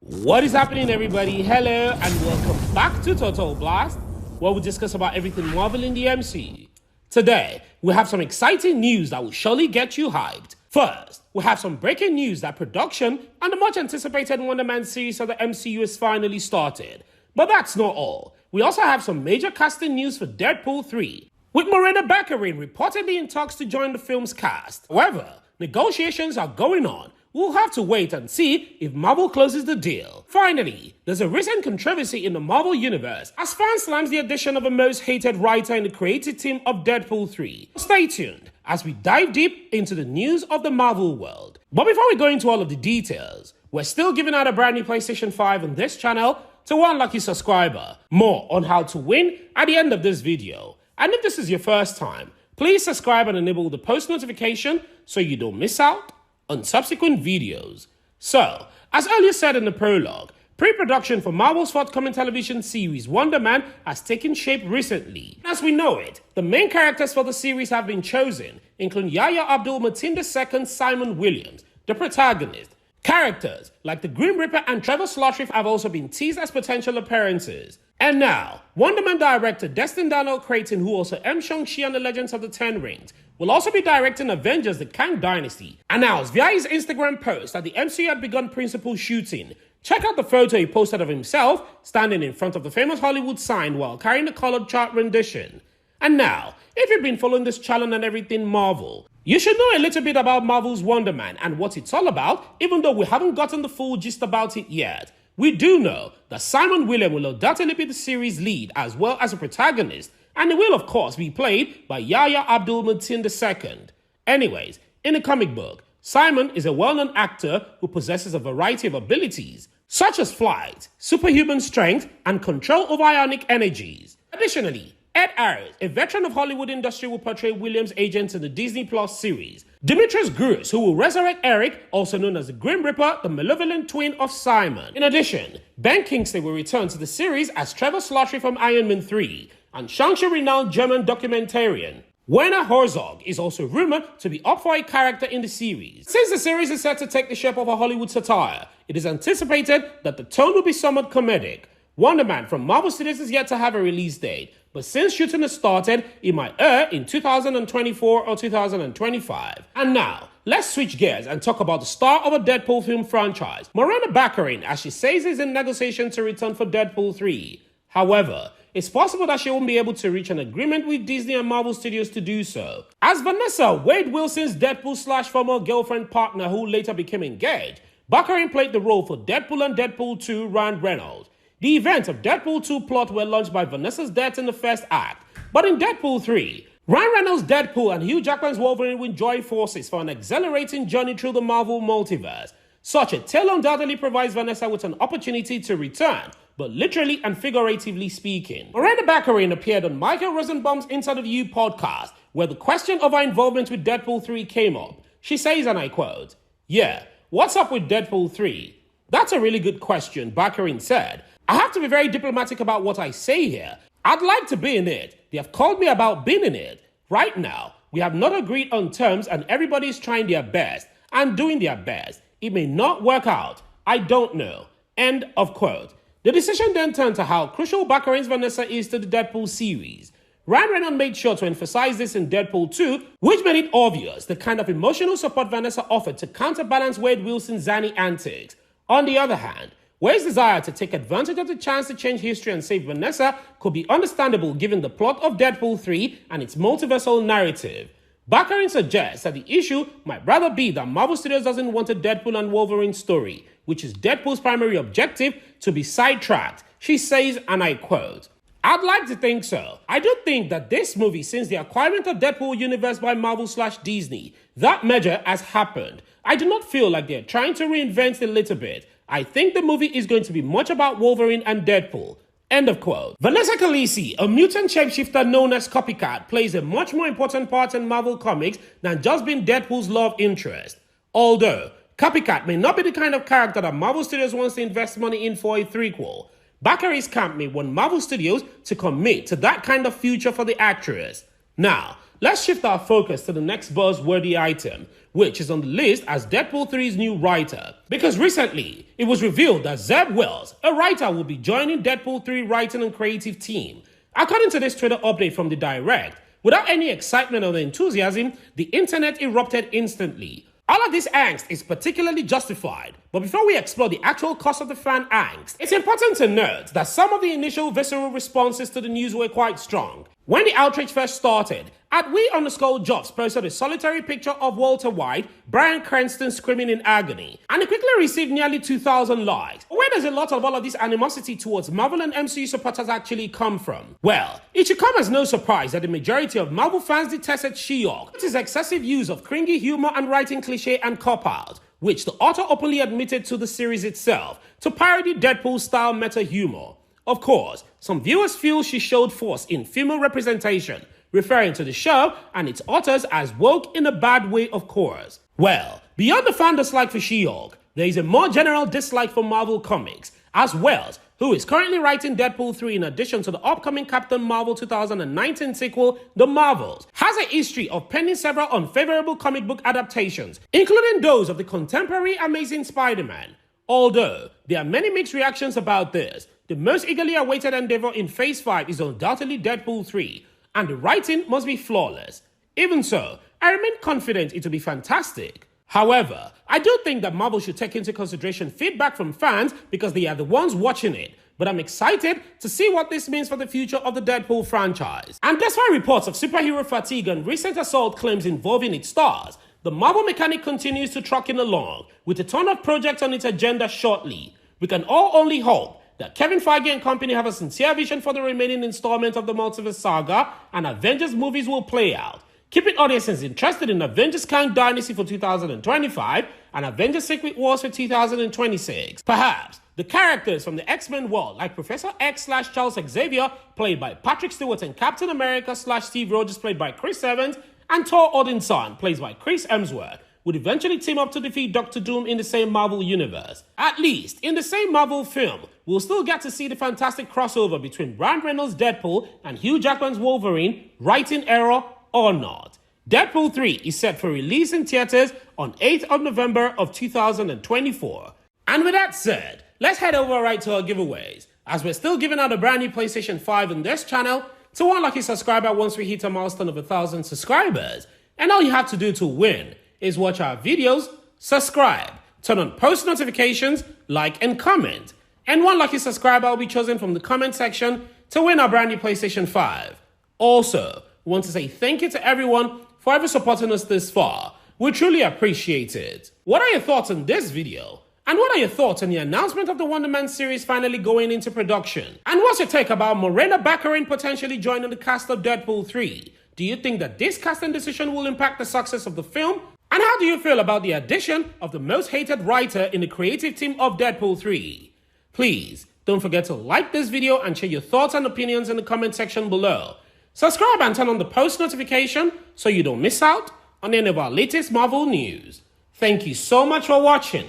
What is happening, everybody? Hello and welcome back to Total Blast, where we discuss about everything Marvel in the MCU. Today, we have some exciting news that will surely get you hyped. First, we have some breaking news that production and the much anticipated Wonderman series of the MCU has finally started. But that's not all. We also have some major casting news for Deadpool 3, with Morena Baccarin reportedly in talks to join the film's cast. However, negotiations are going on. We'll have to wait and see if Marvel closes the deal. Finally, there's a recent controversy in the Marvel Universe as fans slams the addition of a most hated writer in the creative team of Deadpool 3. Stay tuned as we dive deep into the news of the Marvel world. But before we go into all of the details, we're still giving out a brand new PlayStation 5 on this channel to one lucky subscriber. More on how to win at the end of this video. And if this is your first time, please subscribe and enable the post notification so you don't miss out on subsequent videos. So, as earlier said in the prologue, pre-production for Marvel's forthcoming television series Wonderman has taken shape recently. As we know it, the main characters for the series have been chosen, including Yahya Abdul-Mateen II, Simon Williams, the protagonist. Characters like the Grim Reaper and Trevor Slattery have also been teased as potential appearances. And now, Wonderman director Destin Daniel Creighton, who also M. Shang-Chi and the Legends of the Ten Rings, will also be directing Avengers The Kang Dynasty, announced via his Instagram post that the MCU had begun principal shooting. Check out the photo he posted of himself standing in front of the famous Hollywood sign while carrying a colored chart rendition. And now, if you've been following this channel and everything Marvel, you should know a little bit about Marvel's Wonderman and what it's all about, even though we haven't gotten the full gist about it yet. We do know that Simon Williams will undoubtedly be the series lead as well as a protagonist, and it will of course be played by Yahya Abdul-Mateen II. Anyways, in the comic book, Simon is a well-known actor who possesses a variety of abilities, such as flight, superhuman strength, and control over ionic energies. Additionally, Ed Harris, a veteran of Hollywood industry, will portray Williams' agent in the Disney Plus series. Demetrius Grus, who will resurrect Eric, also known as the Grim Reaper, the malevolent twin of Simon. In addition, Ben Kingsley will return to the series as Trevor Slattery from Iron Man 3, and Shang-Chi renowned German documentarian Werner Herzog is also rumored to be up for a character in the series. Since the series is set to take the shape of a Hollywood satire, it is anticipated that the tone will be somewhat comedic. Wonderman from Marvel Studios is yet to have a release date, but since shooting has started, it might air in 2024 or 2025. And now, let's switch gears and talk about the star of a Deadpool film franchise, Morena Baccarin, as she says is in negotiation to return for Deadpool 3. However, it's possible that she won't be able to reach an agreement with Disney and Marvel Studios to do so. As Vanessa, Wade Wilson's Deadpool/former girlfriend partner who later became engaged, Baccarin played the role for Deadpool and Deadpool 2 Ryan Reynolds. The events of Deadpool 2 plot were launched by Vanessa's death in the first act, but in Deadpool 3, Ryan Reynolds' Deadpool and Hugh Jackman's Wolverine will join forces for an exhilarating journey through the Marvel multiverse. Such a tale undoubtedly provides Vanessa with an opportunity to return, but literally and figuratively speaking. Morena Baccarin appeared on Michael Rosenbaum's Inside of You podcast, where the question of her involvement with Deadpool 3 came up. She says, and I quote, "Yeah, what's up with Deadpool 3? That's a really good question," Baccarin said. "I have to be very diplomatic about what I say here. I'd like to be in it. They have called me about being in it. Right now, we have not agreed on terms and everybody is trying their best and doing their best. It may not work out. I don't know." End of quote. The decision then turned to how crucial Baccarin's Vanessa is to the Deadpool series. Ryan Reynolds made sure to emphasize this in Deadpool 2, which made it obvious the kind of emotional support Vanessa offered to counterbalance Wade Wilson's zany antics. On the other hand, Wade's desire to take advantage of the chance to change history and save Vanessa could be understandable given the plot of Deadpool 3 and its multiversal narrative. Baccarin suggests that the issue might rather be that Marvel Studios doesn't want a Deadpool and Wolverine story, which is Deadpool's primary objective, to be sidetracked. She says, and I quote, "I'd like to think so. I do think that this movie, since the acquirement of Deadpool universe by Marvel/Disney, that merger has happened. I do not feel like they're trying to reinvent it a little bit. I think the movie is going to be much about Wolverine and Deadpool." End of quote. Vanessa Khaleesi, a mutant shapeshifter known as Copycat, plays a much more important part in Marvel Comics than just being Deadpool's love interest. Although, Copycat may not be the kind of character that Marvel Studios wants to invest money in for a threequel, Baccarin's camp may want Marvel Studios to commit to that kind of future for the actress. Now, let's shift our focus to the next buzzworthy item, which is on the list as Deadpool 3's new writer. Because recently, it was revealed that Zeb Wells, a writer, will be joining Deadpool 3 writing and creative team. According to this Twitter update from the direct, without any excitement or enthusiasm, the internet erupted instantly. All of this angst is particularly justified, but before we explore the actual cause of the fan angst, it's important to note that some of the initial visceral responses to the news were quite strong. When the outrage first started, @we_jobs posted a solitary picture of Walter White, Bryan Cranston screaming in agony, and it quickly received nearly 2,000 likes. Where does a lot of all of this animosity towards Marvel and MCU supporters actually come from? Well, it should come as no surprise that the majority of Marvel fans detested She-Hulk, with his excessive use of cringy humor and writing cliché and cop-out, which the author openly admitted to the series itself, to parody Deadpool-style meta-humor. Of course, some viewers feel she showed force in female representation, referring to the show and its authors as woke in a bad way, of course. Well, beyond the fan dislike for She-Hulk, there is a more general dislike for Marvel Comics, as Wells, who is currently writing Deadpool 3 in addition to the upcoming Captain Marvel 2019 sequel, The Marvels, has a history of penning several unfavorable comic book adaptations, including those of the contemporary Amazing Spider-Man. Although there are many mixed reactions about this, the most eagerly awaited endeavor in Phase 5 is undoubtedly Deadpool 3, and the writing must be flawless. Even so, I remain confident it will be fantastic. However, I do think that Marvel should take into consideration feedback from fans because they are the ones watching it, but I'm excited to see what this means for the future of the Deadpool franchise. And despite reports of superhero fatigue and recent assault claims involving its stars, the Marvel mechanic continues to trucking along, with a ton of projects on its agenda shortly. We can all only hope that Kevin Feige and company have a sincere vision for the remaining installment of the Multiverse Saga, and Avengers movies will play out, keeping audiences interested in Avengers Kang Dynasty for 2025 and Avengers Secret Wars for 2026. Perhaps the characters from the X-Men world, like Professor X/Charles Xavier, played by Patrick Stewart, and Captain America/Steve Rogers, played by Chris Evans, and Thor Odinson, played by Chris Hemsworth, would eventually team up to defeat Doctor Doom in the same Marvel universe. At least, in the same Marvel film, we'll still get to see the fantastic crossover between Ryan Reynolds' Deadpool and Hugh Jackman's Wolverine, writing error or not. Deadpool 3 is set for release in theaters on 8th of November of 2024. And with that said, let's head over right to our giveaways, as we're still giving out a brand new PlayStation 5 on this channel to one lucky subscriber once we hit a milestone of 1,000 subscribers. And all you have to do to win is watch our videos, subscribe, turn on post notifications, like and comment. And one lucky subscriber will be chosen from the comment section to win our brand new PlayStation 5. Also, we want to say thank you to everyone for ever supporting us this far. We truly appreciate it. What are your thoughts on this video? And what are your thoughts on the announcement of the Wonderman series finally going into production? And what's your take about Morena Baccarin potentially joining the cast of Deadpool 3? Do you think that this casting decision will impact the success of the film? And how do you feel about the addition of the most hated writer in the creative team of Deadpool 3? Please don't forget to like this video and share your thoughts and opinions in the comment section below. Subscribe and turn on the post notification so you don't miss out on any of our latest Marvel news. Thank you so much for watching,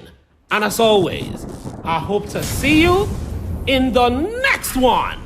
and as always, I hope to see you in the next one.